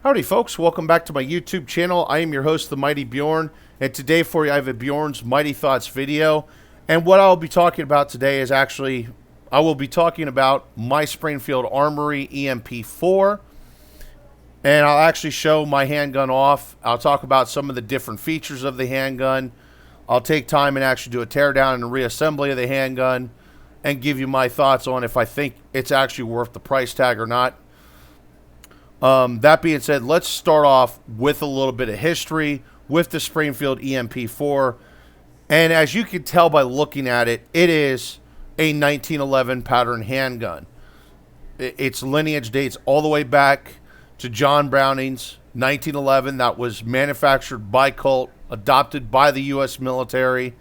Howdy folks, welcome back to my YouTube channel. I am your host, the Mighty Bjorn, and today for you I have a Bjorn's Mighty Thoughts video. And what I'll be talking about today is I will be talking about my Springfield Armory EMP4. And I'll actually show my handgun off. I'll talk about some of the different features of the handgun. I'll take time and actually do a teardown and a reassembly of the handgun and give you my thoughts on if I think it's actually worth the price tag or not. That being said, let's start off with a little bit of history with the Springfield EMP4. And as you can tell by looking at it, it is a 1911 pattern handgun. Its lineage dates all the way back to John Browning's 1911. That was manufactured by Colt, adopted by the U.S. military.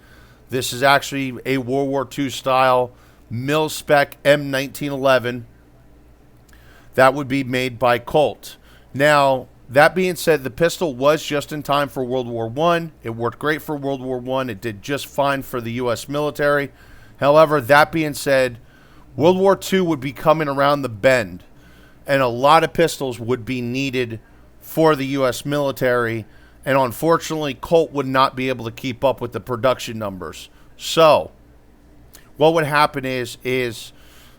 This is actually a World War II style mil-spec M1911 that would be made by Colt. Now, that being said, the pistol was just in time for World War I. It worked great for World War I. It did just fine for the U.S. military. However, that being said, World War II would be coming around the bend, and a lot of pistols would be needed for the U.S. military, and unfortunately, Colt would not be able to keep up with the production numbers. So, what would happen is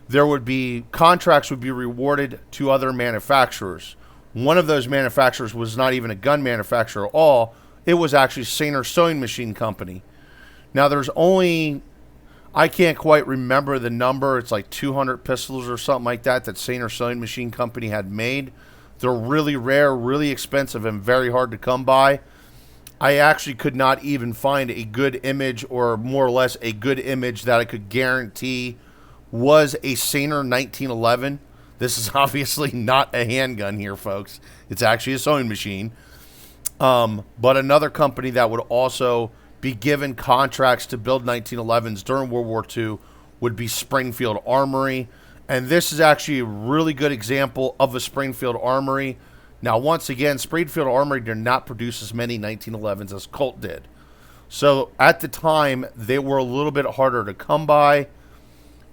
there would be contracts would be rewarded to other manufacturers. One of those manufacturers was not even a gun manufacturer at all. It was actually Sainer Sewing Machine Company. Now there's only, I can't quite remember the number. It's like 200 pistols or something like that Sainer Sewing Machine Company had made. They're really rare, really expensive, and very hard to come by. I actually could not even find a good image, or more or less a good image that I could guarantee was a Sainer 1911. This is obviously not a handgun here, folks. It's actually a sewing machine. But another company that would also be given contracts to build 1911s during World War II would be Springfield Armory. And this is actually a really good example of a Springfield Armory. Now, once again, Springfield Armory did not produce as many 1911s as Colt did. So at the time, they were a little bit harder to come by.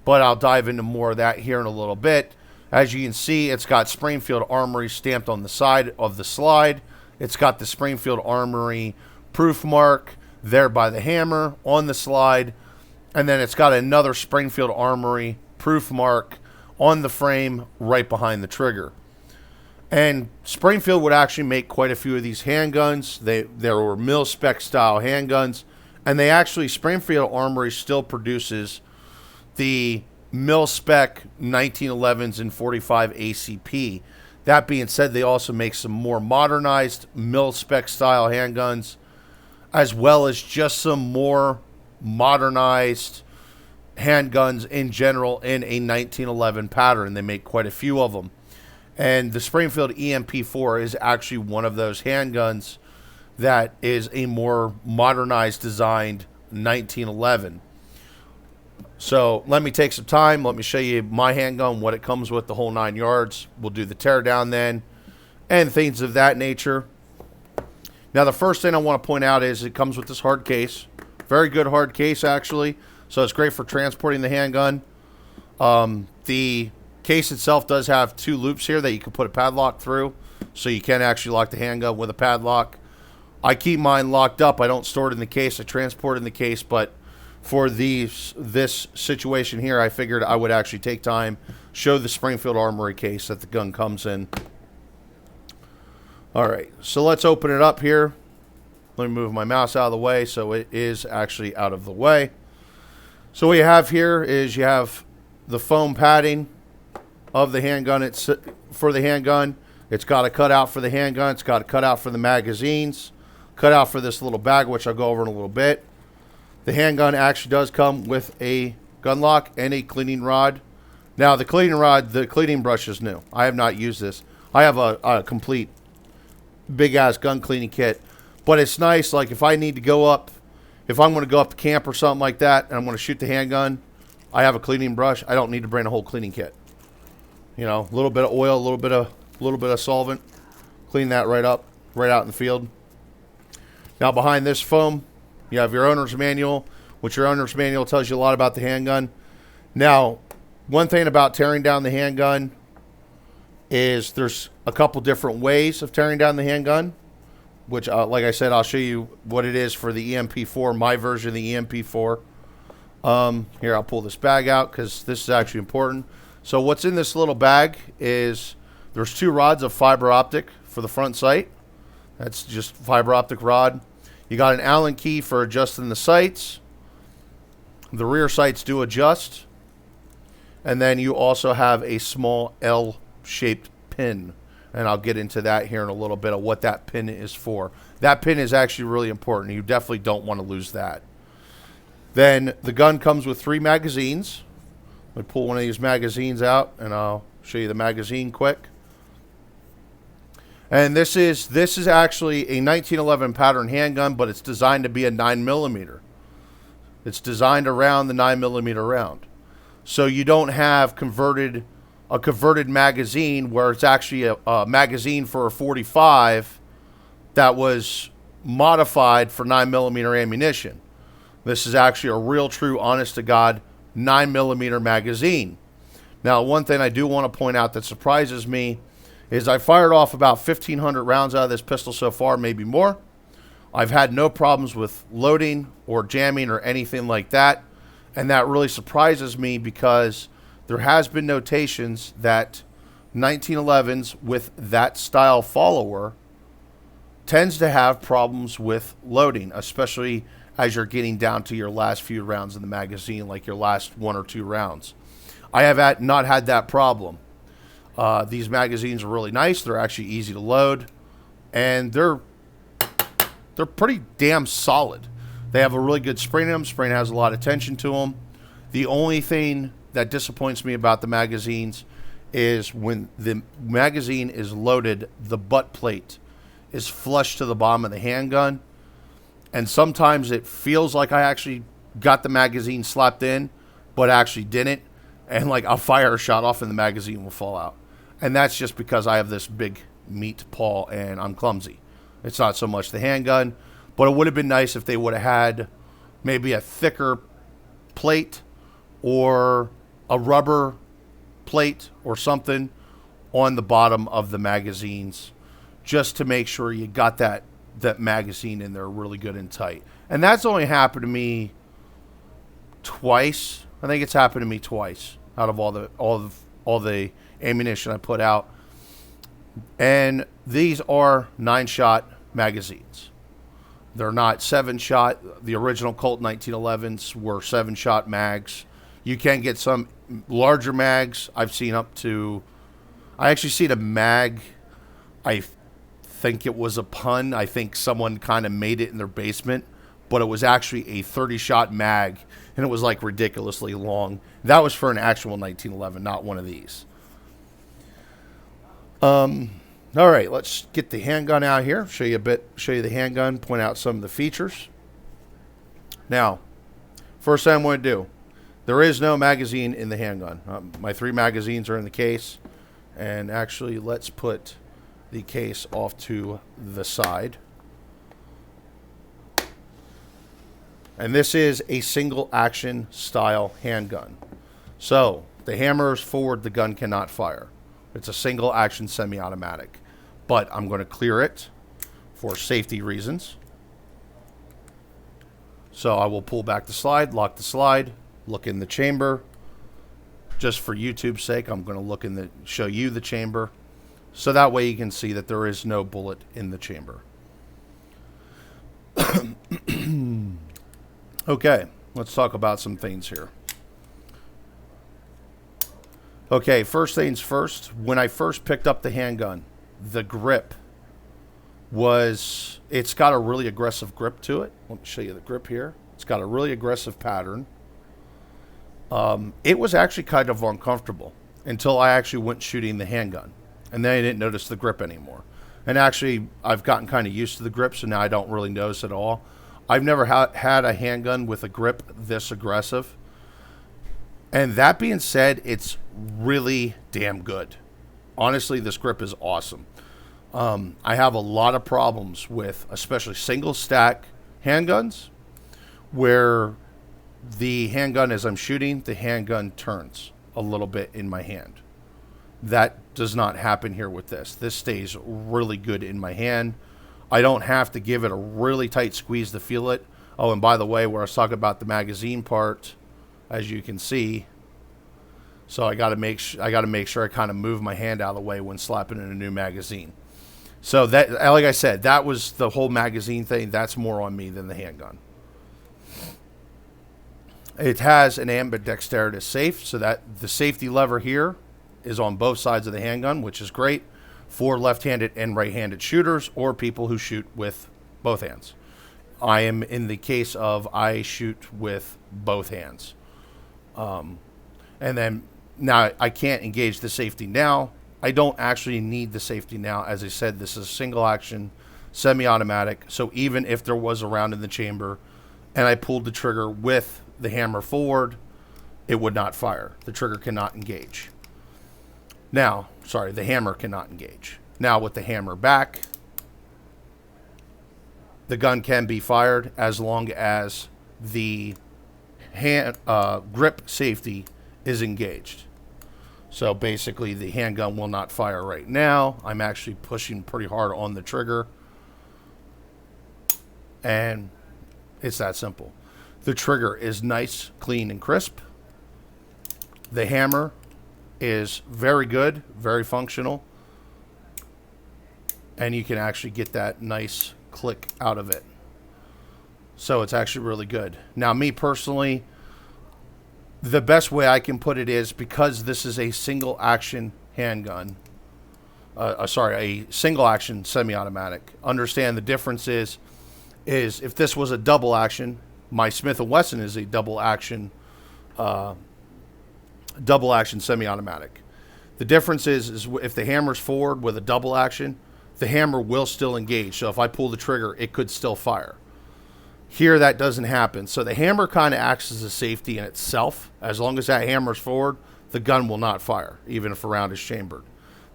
But I'll dive into more of that here in a little bit. As you can see, it's got Springfield Armory stamped on the side of the slide. It's got the Springfield Armory proof mark there by the hammer on the slide. And then it's got another Springfield Armory proof mark on the frame right behind the trigger. And Springfield would actually make quite a few of these handguns. There were mil-spec style handguns. And Springfield Armory still produces the mil-spec 1911s and 45 ACP. That being said, they also make some more modernized mil-spec style handguns, as well as just some more modernized handguns in general in a 1911 pattern. They make quite a few of them. And the Springfield EMP4 is actually one of those handguns that is a more modernized designed 1911. So let me take some time. Let me show you my handgun, what it comes with, the whole 9 yards. We'll do the teardown then, and things of that nature. Now, the first thing I want to point out is it comes with this hard case. Very good hard case, actually. So it's great for transporting the handgun. The case itself does have 2 loops here that you can put a padlock through. So you can actually lock the handgun with a padlock. I keep mine locked up. I don't store it in the case. I transport it in the case, but for this situation here, I figured I would actually take time, show the Springfield Armory case that the gun comes in. All right, so let's open it up here. Let me move my mouse out of the way so it is actually out of the way. So what you have here is you have the foam padding of the handgun. For the handgun. It's got a cutout for the handgun. It's got a cutout for the magazines. Cutout for this little bag, which I'll go over in a little bit. The handgun actually does come with a gun lock and a cleaning rod. Now, the cleaning brush is new. I have not used this. I have a complete big-ass gun cleaning kit. But it's nice, like if I need to go up, if I'm going to go up to camp or something like that, and I'm going to shoot the handgun, I have a cleaning brush. I don't need to bring a whole cleaning kit. You know, a little bit of oil, a little bit of solvent. Clean that right up, right out in the field. Now, behind this foam, you have your owner's manual, which your owner's manual tells you a lot about the handgun. Now, one thing about tearing down the handgun is there's a couple different ways of tearing down the handgun, which, like I said, I'll show you what it is for the EMP4, my version of the EMP4. Here, I'll pull this bag out because this is actually important. So what's in this little bag is there's 2 rods of fiber optic for the front sight. That's just fiber optic rod. You got an Allen key for adjusting the sights. The rear sights do adjust. And then you also have a small L-shaped pin. And I'll get into that here in a little bit of what that pin is for. That pin is actually really important. You definitely don't want to lose that. Then the gun comes with 3 magazines. Let me pull one of these magazines out and I'll show you the magazine quick. And this is actually a 1911 pattern handgun, but it's designed to be a 9mm. It's designed around the 9mm round. So you don't have a converted magazine where it's actually a magazine for a 45 that was modified for 9mm ammunition. This is actually a real, true, honest-to-God 9mm magazine. Now, one thing I do want to point out that surprises me is I fired off about 1,500 rounds out of this pistol so far, maybe more. I've had no problems with loading or jamming or anything like that. And that really surprises me because there has been notations that 1911s with that style follower tends to have problems with loading, especially as you're getting down to your last few rounds in the magazine, like your last 1 or 2 rounds. I have not had that problem. These magazines are really nice. They're actually easy to load, and they're pretty damn solid. They have a really good spring in them. Spring has a lot of tension to them. The only thing that disappoints me about the magazines is when the magazine is loaded, the butt plate is flush to the bottom of the handgun, and sometimes it feels like I actually got the magazine slapped in, but actually didn't, and like I'll fire a shot off and the magazine will fall out. And that's just because I have this big meat paw and I'm clumsy. It's not so much the handgun, but it would have been nice if they would have had maybe a thicker plate or a rubber plate or something on the bottom of the magazines, just to make sure you got that magazine in there really good and tight. And that's only happened to me twice. I think it's happened to me twice out of all the ammunition I put out. And these are 9-shot magazines. They're not 7-shot. The original Colt 1911s were 7-shot mags. You can get some larger mags. I've seen up to, I actually seen a mag, I think it was a pun. I think someone kind of made it in their basement, but it was actually a 30-shot mag, and it was like ridiculously long. That was for an actual 1911, not one of these. All right, let's get the handgun out here. Show you the handgun, point out some of the features. Now, first thing I'm going to do, there is no magazine in the handgun. My 3 magazines are in the case, and actually let's put the case off to the side. And this is a single action style handgun. So the hammer is forward, the gun cannot fire. It's a single action semi-automatic, but I'm going to clear it for safety reasons. So I will pull back the slide, lock the slide, look in the chamber. Just for YouTube's sake, I'm going to show you the chamber, so that way you can see that there is no bullet in the chamber. Okay, let's talk about some things here. Okay, first things first, when I first picked up the handgun, the grip it's got a really aggressive grip to it. Let me show you the grip here. It's got a really aggressive pattern. It was actually kind of uncomfortable until I actually went shooting the handgun. And then I didn't notice the grip anymore. And actually, I've gotten kind of used to the grip, so now I don't really notice it at all. I've never had a handgun with a grip this aggressive. And that being said, it's really damn good. Honestly, this grip is awesome. I have a lot of problems with, especially single stack handguns, where the handgun, as I'm shooting, the handgun turns a little bit in my hand. That does not happen here with this. This stays really good in my hand. I don't have to give it a really tight squeeze to feel it. Oh, and by the way, where I was talking about the magazine part, as you can see, so I got to make sure I kind of move my hand out of the way when slapping in a new magazine. So that, like I said, that was the whole magazine thing. That's more on me than the handgun. It has an ambidextrous safe, so that the safety lever here is on both sides of the handgun, which is great for left-handed and right-handed shooters or people who shoot with both hands. I am in the case of I shoot with both hands. And then now I can't engage the safety now. I don't actually need the safety now. As I said, this is single action, semi-automatic. So even if there was a round in the chamber and I pulled the trigger with the hammer forward, it would not fire. The trigger cannot engage. Now, sorry, the hammer cannot engage. Now with the hammer back, the gun can be fired as long as the grip safety is engaged. So basically the handgun will not fire right now. I'm actually pushing pretty hard on the trigger. And it's that simple. The trigger is nice, clean, and crisp. The hammer is very good, very functional. And you can actually get that nice click out of it. So it's actually really good. Now, me personally, the best way I can put it is because this is a single action handgun, a single action semi-automatic. Understand the difference is if this was a double action, my Smith & Wesson is a double action semi-automatic. The difference is if the hammer's forward with a double action, the hammer will still engage. So if I pull the trigger, it could still fire. Here, that doesn't happen. So the hammer kind of acts as a safety in itself. As long as that hammer's forward, the gun will not fire, even if a round is chambered.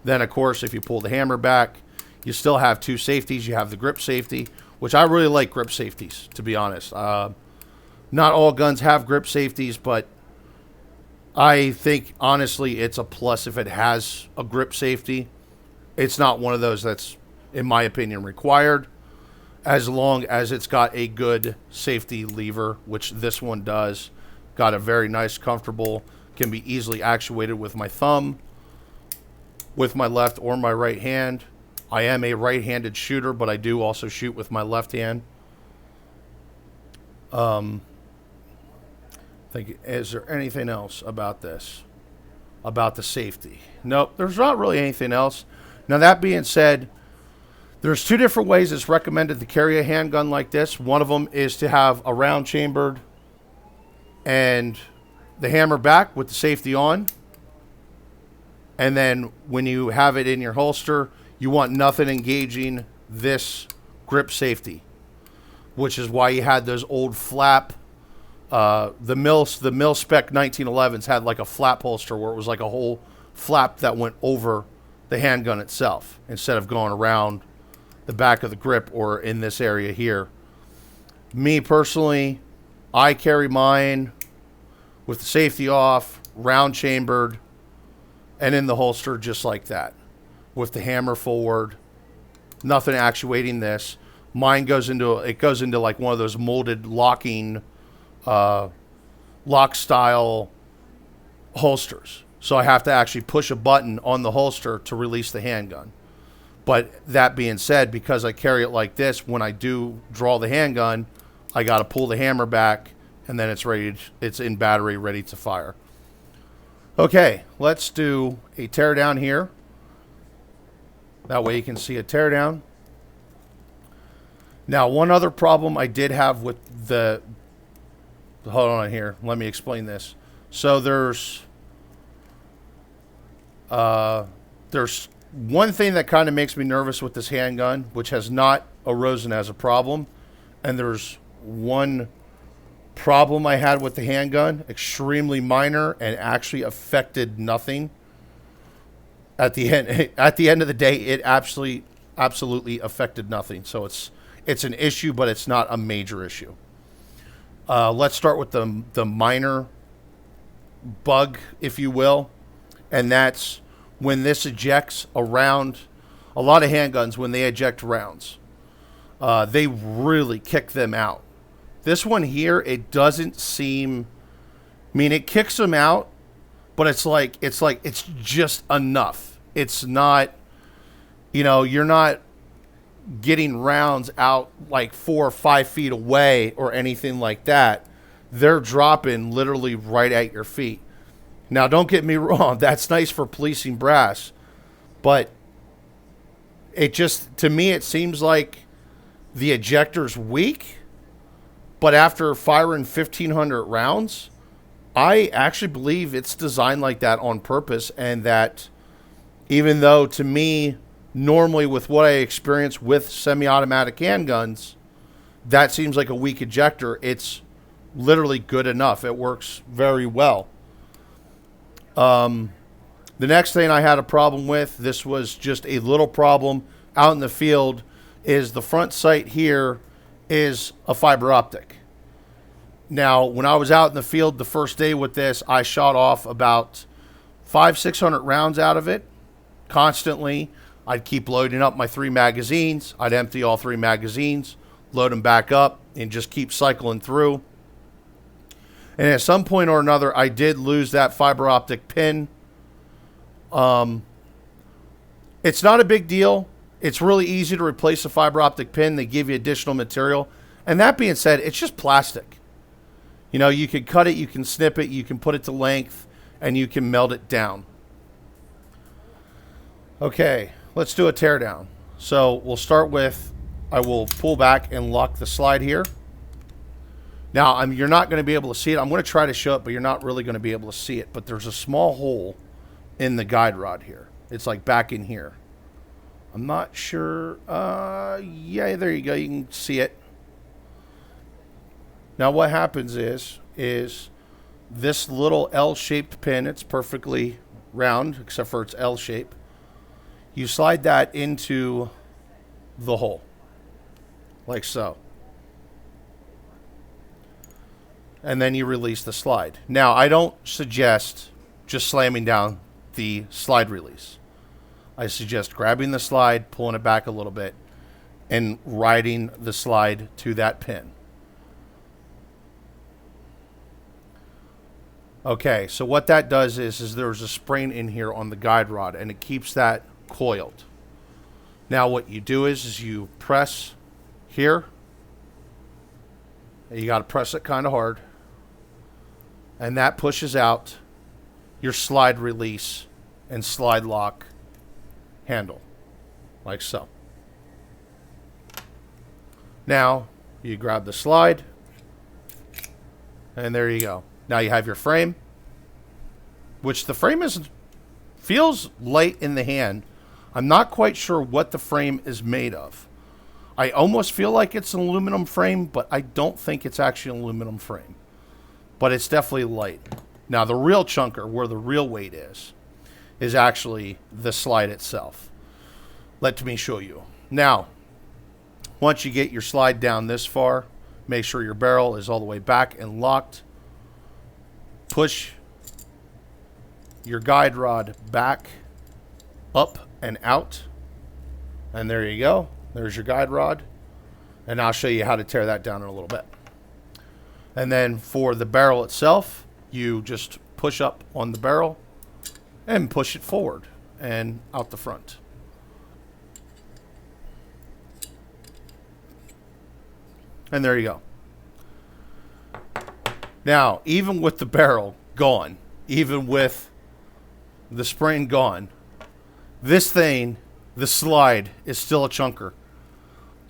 Then, of course, if you pull the hammer back, you still have two safeties. You have the grip safety, which I really like grip safeties, to be honest. Not all guns have grip safeties, but I think, honestly, it's a plus if it has a grip safety. It's not one of those that's, in my opinion, required, as long as it's got a good safety lever, which this one does. Got a very nice, comfortable, can be easily actuated with my thumb, with my left or my right hand. I am a right-handed shooter, but I do also shoot with my left hand. Is there anything else about this? About the safety? Nope, there's not really anything else. Now, that being said, there's two different ways it's recommended to carry a handgun like this. One of them is to have a round chambered and the hammer back with the safety on. And then when you have it in your holster, you want nothing engaging this grip safety, which is why you had those old flap. The mil spec 1911s had like a flap holster where it was like a whole flap that went over the handgun itself instead of going around the back of the grip or in this area here. Me personally, I carry mine with the safety off, round chambered, and in the holster just like that, with the hammer forward, nothing actuating this. Mine goes into like one of those molded locking lock style holsters. So I have to actually push a button on the holster to release the handgun. But that being said, because I carry it like this, when I do draw the handgun, I got to pull the hammer back, and then it's in battery, ready to fire. Okay, let's do a teardown here. That way you can see a teardown. Now, one other problem I did have with hold on here. Let me explain this. So there's one thing that kind of makes me nervous with this handgun, which has not arisen as a problem. And there's one problem I had with the handgun, extremely minor and actually affected nothing. At the end of the day, it absolutely affected nothing. So it's an issue, but it's not a major issue. Let's start with the minor bug, if you will. And that's when this ejects around, a lot of handguns, when they eject rounds, they really kick them out. This one here, it doesn't seem, I mean, it kicks them out, but it's just enough. It's not, you're not getting rounds out like 4 or 5 feet away or anything like that. They're dropping literally right at your feet. Now, don't get me wrong. That's nice for policing brass. But it just, to me, it seems like the ejector's weak. But after firing 1,500 rounds, I actually believe it's designed like that on purpose. And that even though, to me, normally with what I experience with semi-automatic handguns, that seems like a weak ejector, it's literally good enough. It works very well. The next thing I had a problem with, this was just a little problem out in the field, is the front sight here is a fiber optic. Now, when I was out in the field the first day with this, I shot off about 500-600 rounds out of it constantly. I'd keep loading up my 3 magazines. I'd empty all 3 magazines, load them back up, and just keep cycling through. And at some point or another, I did lose that fiber optic pin. It's not a big deal. It's really easy to replace a fiber optic pin. They give you additional material. And that being said, it's just plastic. You can cut it, you can snip it, you can put it to length, and you can melt it down. Okay, let's do a teardown. So we'll start with, I will pull back and lock the slide here. Now, you're not going to be able to see it. I'm going to try to show it, but you're not really going to be able to see it. But there's a small hole in the guide rod here. It's like back in here. I'm not sure. Yeah, there you go. You can see it. Now, what happens is this little L-shaped pin, it's perfectly round, except for its L shape. You slide that into the hole, like so. And then you release the slide. Now, I don't suggest just slamming down the slide release. I suggest grabbing the slide, pulling it back a little bit, and riding the slide to that pin. Okay, so what that does is there's a spring in here on the guide rod, and it keeps that coiled. Now, what you do is you press here. You got to press it kind of hard. And that pushes out your slide release and slide lock handle, like so. Now, you grab the slide, and there you go. Now you have your frame, which the frame feels light in the hand. I'm not quite sure what the frame is made of. I almost feel like it's an aluminum frame, but I don't think it's actually an aluminum frame. But it's definitely light. Now, the real chunker, where the real weight is actually the slide itself. Let me show you. Now, once you get your slide down this far, make sure your barrel is all the way back and locked. Push your guide rod back, up and out. And there you go. There's your guide rod. And I'll show you how to tear that down in a little bit. And then for the barrel itself, you just push up on the barrel and push it forward and out the front. And there you go. Now, even with the barrel gone, even with the spring gone, this thing, the slide, is still a chunker.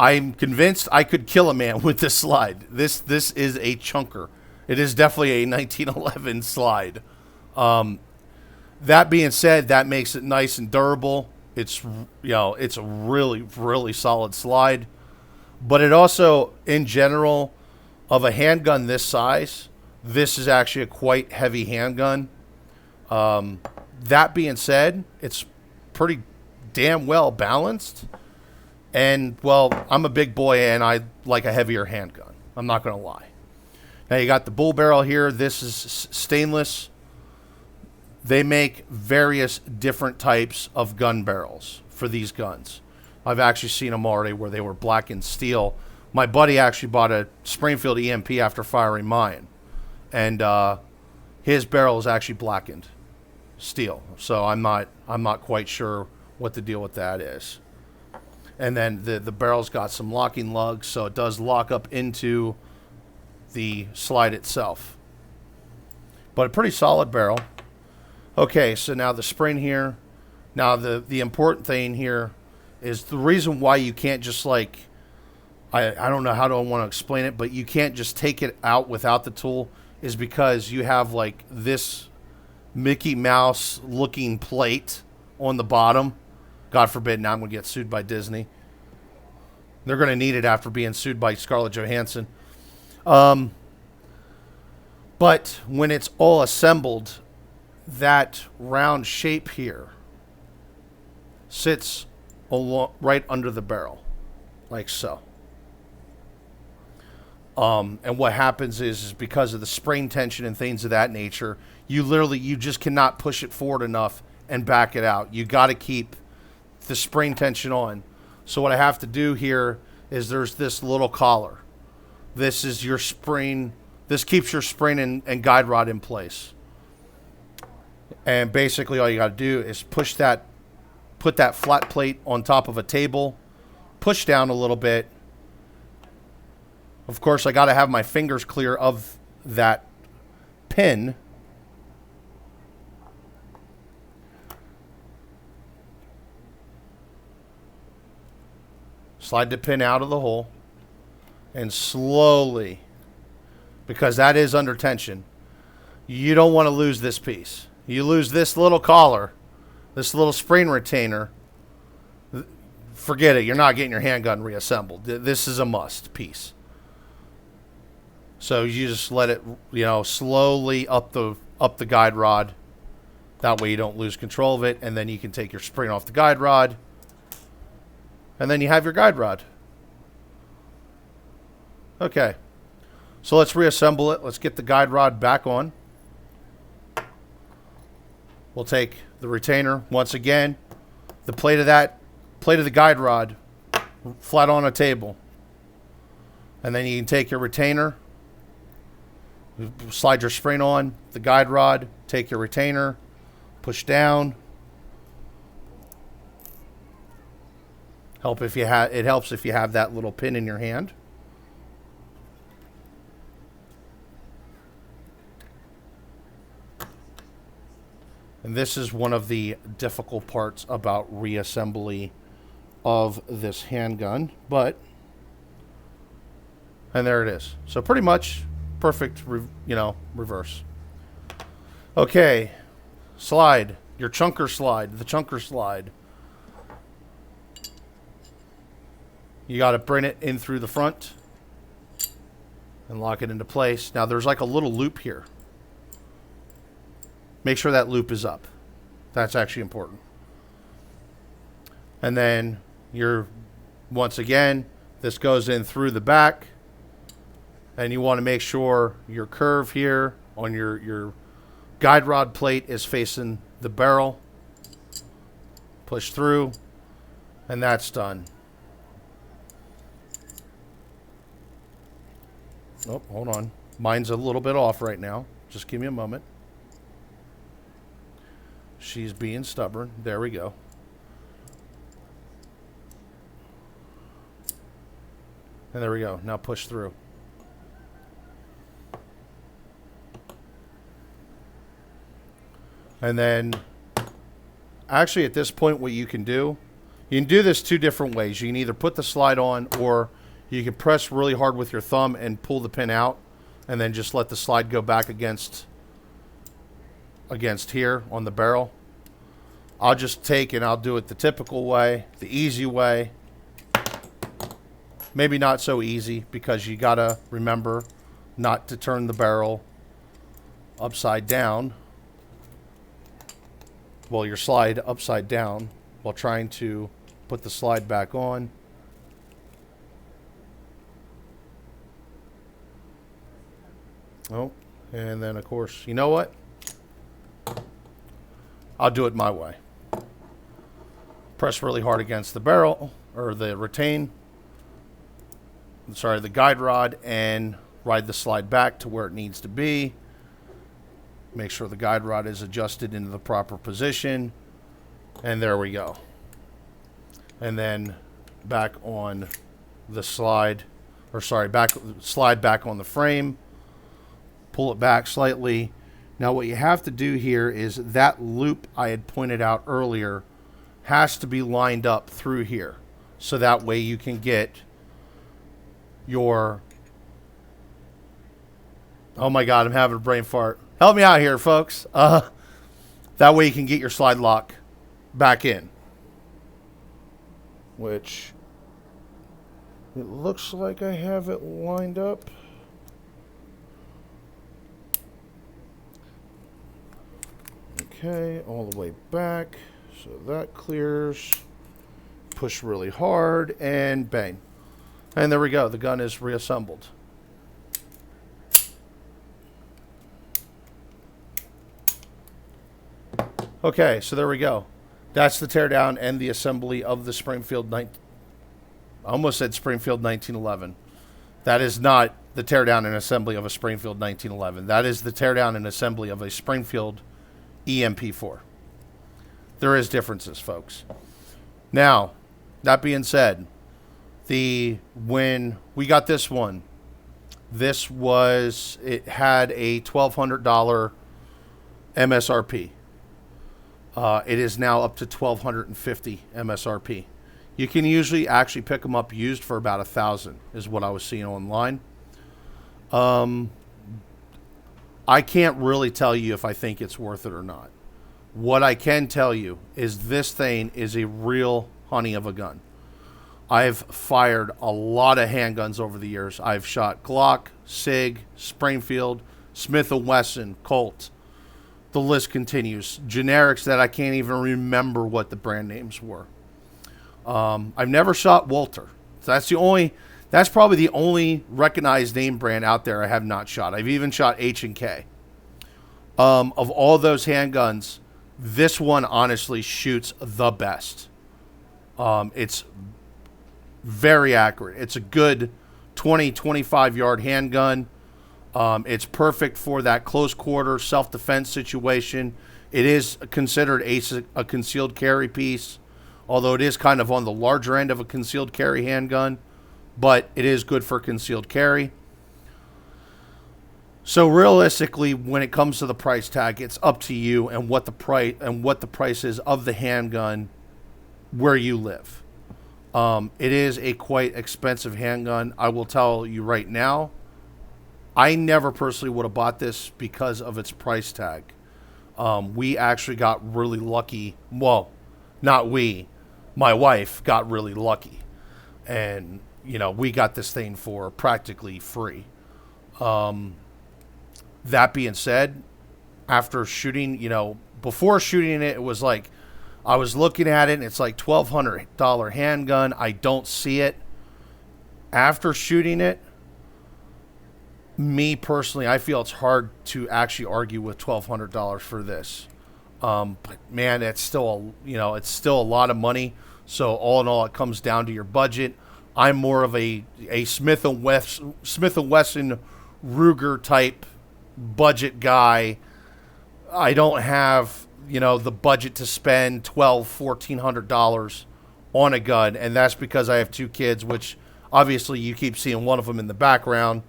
I'm convinced I could kill a man with this slide. This is a chunker. It is definitely a 1911 slide. That being said, that makes it nice and durable. It's it's a really, really solid slide. But it also, in general, of a handgun this size, this is actually a quite heavy handgun. That being said, it's pretty damn well balanced. And, well, I'm a big boy and I like a heavier handgun. I'm not going to lie. Now, you got the bull barrel here. This is stainless. They make various different types of gun barrels for these guns. I've actually seen them already where they were blackened steel. My buddy actually bought a Springfield EMP after firing mine, and his barrel is actually blackened steel. So I'm not quite sure what the deal with that is. And then the barrel's got some locking lugs, so it does lock up into the slide itself. But a pretty solid barrel. Okay, so now the spring here. Now the important thing here is the reason why you can't just like, I don't know how do I want to explain it, but you can't just take it out without the tool is because you have like this Mickey Mouse looking plate on the bottom. God forbid, now I'm going to get sued by Disney. They're going to need it after being sued by Scarlett Johansson. But when it's all assembled, that round shape here sits right under the barrel, like so. And what happens is because of the spring tension and things of that nature, you just cannot push it forward enough and back it out. You got to keep the spring tension on. So what I have to do here is there's this little collar. This is your spring. This keeps your spring and guide rod in place. And basically all you got to do is put that flat plate on top of a table, push down a little bit. Of course, I got to have my fingers clear of that pin. Slide the pin out of the hole and slowly, because that is under tension, you don't want to lose this piece. You lose this little collar, this little spring retainer, forget it. You're not getting your handgun reassembled. This is a must piece. So you just let it, slowly up the guide rod. That way you don't lose control of it, and then you can take your spring off the guide rod, and then you have your guide rod. Okay, so let's reassemble it. Let's get the guide rod back on. We'll take the retainer once again, the plate of the guide rod flat on a table, and then you can take your retainer, slide your spring on the guide rod, take your retainer, push down. It helps if you have that little pin in your hand. And this is one of the difficult parts about reassembly of this handgun, and there it is. So pretty much perfect, reverse. Okay, slide, your chunker slide, the chunker slide. You got to bring it in through the front and lock it into place. Now there's like a little loop here. Make sure that loop is up. That's actually important. And then once again, this goes in through the back. And you want to make sure your curve here on your guide rod plate is facing the barrel. Push through, and that's done. Oh, hold on. Mine's a little bit off right now. Just give me a moment. She's being stubborn. There we go. And there we go. Now push through. And then, actually at this point what you can do this two different ways. You can either put the slide on, or you can press really hard with your thumb and pull the pin out, and then just let the slide go back against here on the barrel. I'll just take and I'll do it the typical way, the easy way. Maybe not so easy, because you gotta remember not to turn the barrel upside down. Well, your slide upside down while trying to put the slide back on. Oh, and then of course, you know what? I'll do it my way. Press really hard against the barrel, or the the guide rod, and ride the slide back to where it needs to be. Make sure the guide rod is adjusted into the proper position. And there we go. And then back on the slide, slide back on the frame. Pull it back slightly. Now what you have to do here is that loop I had pointed out earlier has to be lined up through here. So that way you can get your... Oh my God, I'm having a brain fart. Help me out here, folks. That way you can get your slide lock back in. Which it looks like I have it lined up. Okay, all the way back. So that clears. Push really hard and bang. And there we go. The gun is reassembled. Okay, so there we go. That's the teardown and the assembly of the Springfield I almost said Springfield 1911. That is not the teardown and assembly of a Springfield 1911. That is the teardown and assembly of a Springfield EMP4. There is differences, folks. Now, that being said, when we got this one, it had a $1,200 MSRP. It is now up to $1,250 MSRP. You can usually actually pick them up used for about $1,000 is what I was seeing online. I can't really tell you if I think it's worth it or not. What I can tell you is this thing is a real honey of a gun. I've fired a lot of handguns over the years. I've shot Glock, SIG, Springfield, Smith & Wesson, Colt. The list continues. Generics that I can't even remember what the brand names were. I've never shot Walter. That's probably the only recognized name brand out there I have not shot. I've even shot H&K. Of all those handguns, this one honestly shoots the best. It's very accurate. It's a good 20-25 yard handgun. It's perfect for that close quarter self-defense situation. It is considered a concealed carry piece, although it is kind of on the larger end of a concealed carry handgun, but it is good for concealed carry. So realistically, when it comes to the price tag, it's up to you and what the price is of the handgun where you live. It is a quite expensive handgun. I will tell you right now, I never personally would have bought this because of its price tag. We actually got really lucky. Well, not we. My wife got really lucky. And, we got this thing for practically free. That being said, after shooting, before shooting it, it was like, I was looking at it and it's like $1,200 handgun. I don't see it. After shooting it, me personally, I feel it's hard to actually argue with $1,200 for this. But man, it's still a lot of money. So all in all, it comes down to your budget. I'm more of a Smith & Wesson Ruger type budget guy. I don't have the budget to spend $1,200-$1,400 on a gun, and that's because I have two kids, which obviously you keep seeing one of them in the background.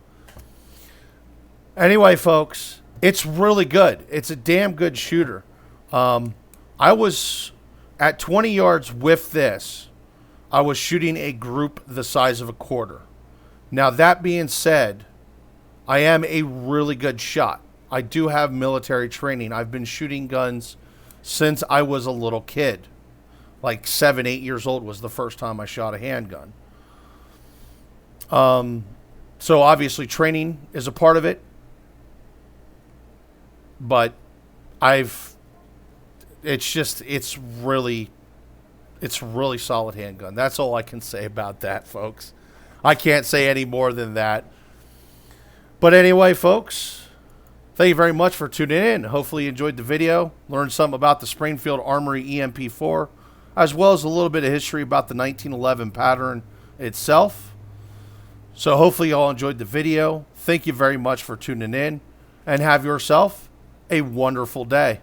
Anyway, folks, it's really good. It's a damn good shooter. I was at 20 yards with this. I was shooting a group the size of a quarter. Now, that being said, I am a really good shot. I do have military training. I've been shooting guns since I was a little kid. Like 7, 8 years old was the first time I shot a handgun. So obviously training is a part of it. But it's really solid handgun. That's all I can say about that, folks. I can't say any more than that. But anyway, folks, Thank you very much for tuning in. Hopefully you enjoyed the video, learned something about the Springfield Armory EMP4, as well as a little bit of history about the 1911 pattern itself. So hopefully you all enjoyed the video. Thank you very much for tuning in, and have yourself a wonderful day.